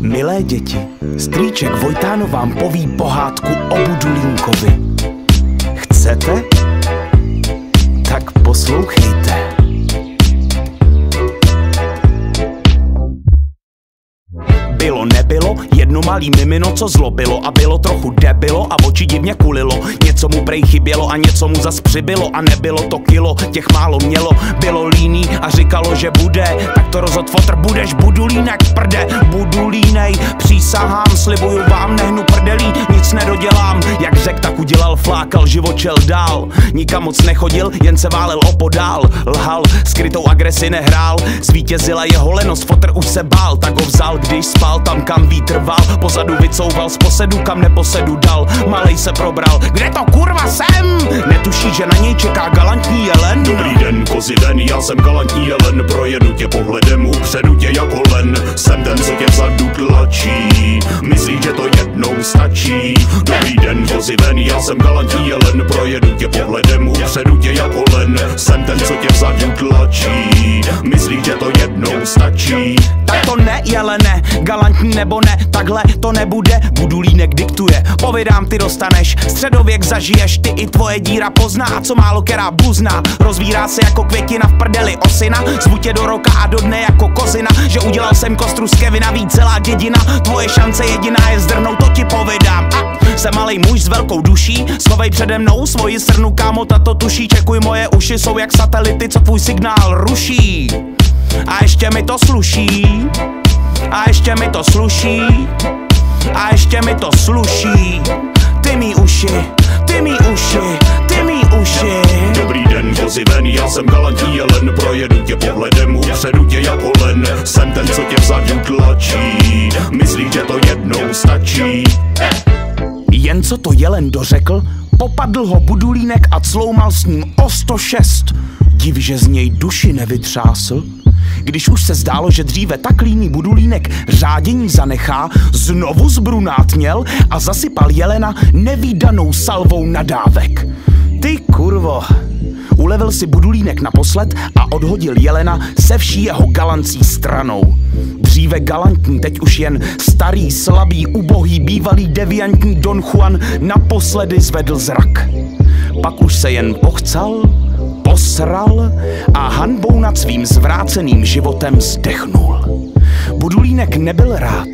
Milé děti, strýček Vojtáno vám poví pohádku o Budulínkovi. Chcete? Tak poslouchejte. Bylo nebylo, jedno malý mimino, co zlobilo a bylo trochu debilo a oči divně kulilo. Něco mu prej chybělo a něco mu zas přibylo a nebylo to kilo, těch málo mělo. Bylo líný a říkalo, že bude, tak to rozhod fotr, budeš Budulínek v prde. Budulínej, přísahám, slibuju vám, nehnu prdelí, nic nedodělám. Jak řek, tak udělal, flákal, živočel dál. Nikam moc nechodil, jen se válel opodál. Lhal, skrytou agresi nehrál, zvítězila jeho lenost, fotr už se bál, tak ho vzal, když spal tam, kam vítr val. Pozadu vycouval z posedu, kam neposedu dal. Malej se probral, kde to kurva jsem? Netuší, že na něj čeká galantní jelen. Dobrý den, kozy ven, já jsem galantní jelen. Projedu tě pohledem, upředu tě jako len. Jsem ten, co tě vzadu tlačí, myslí, že to jednou stačí. Dobrý den, kozy ven, já jsem galantní jelen. Projedu tě pohledem, upředu tě jako len. Jsem ten, co tě vzadu tlačí, myslí, že to jednou stačí. Tak to ne, jelene, galantní nebo ne, takhle to nebude. Budulínek diktuje, povídám, ty dostaneš. Středověk zažiješ, ty i tvoje díra pozná. A co málo která buzná, rozvírá se jako květina v prdeli osina. Zvu tě do roka a do dne jako kozina, že udělal jsem kostru z Kevina, ví celá dědina. Tvoje šance jediná je zdrhnout, to ti povídám. A jsem malej muž s velkou duší, schovej přede mnou svoji srnu, kámo, tato tuší. Čekuj, moje uši jsou jak satelity, co tvůj signál ruší. A ještě mi to sluší, a ještě mi to sluší, a ještě mi to sluší. Ty mý uši, ty mý uši, ty mý uši. Dobrý den, kozy ven, já jsem galantní jelen. Projedu tě pohledem, upředu tě jako len. Jsem ten, co tě vzadu tlačí, myslí, že to jednou stačí. Jen co to jelen dořekl, popadl ho Budulínek a cloumal s ním o 106. Div, že z něj duši nevytřásl. Když už se zdálo, že dříve tak líný Budulínek řádění zanechá, znovu zbrunátněl a zasypal jelena nevídanou salvou nadávek. Ty kurvo, ulevil si Budulínek naposled a odhodil jelena se vší jeho galancí stranou. Dříve galantní, teď už jen starý, slabý, ubohý, bývalý deviantní Don Juan naposledy zvedl zrak. Pak už se jen pochcal, posral a hanbou nad svým zvráceným životem zdechnul. Budulínek nebyl rád,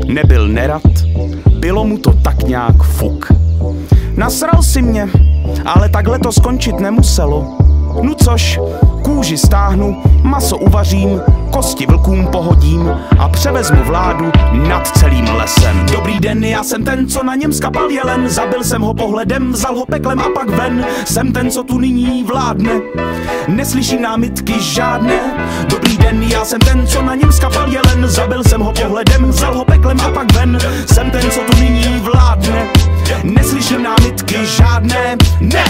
nebyl nerad, bylo mu to tak nějak fuk. Nasral si mě, ale takhle to skončit nemuselo. No což, kůži stáhnu, maso uvařím, kosti vlkům pohodím a převezmu vládu nad celým lesem. Dobrý den, já jsem ten, co na něm skapal jelen. Zabil jsem ho pohledem, vzal ho peklem a pak ven. Jsem ten, co tu nyní vládne, neslyším námitky žádné. Dobrý den, já jsem ten, co na něm skapal jelen. Zabil jsem ho pohledem, vzal ho peklem a pak ven. Jsem ten, co tu nyní vládne, neslyším námitky žádné. Ne!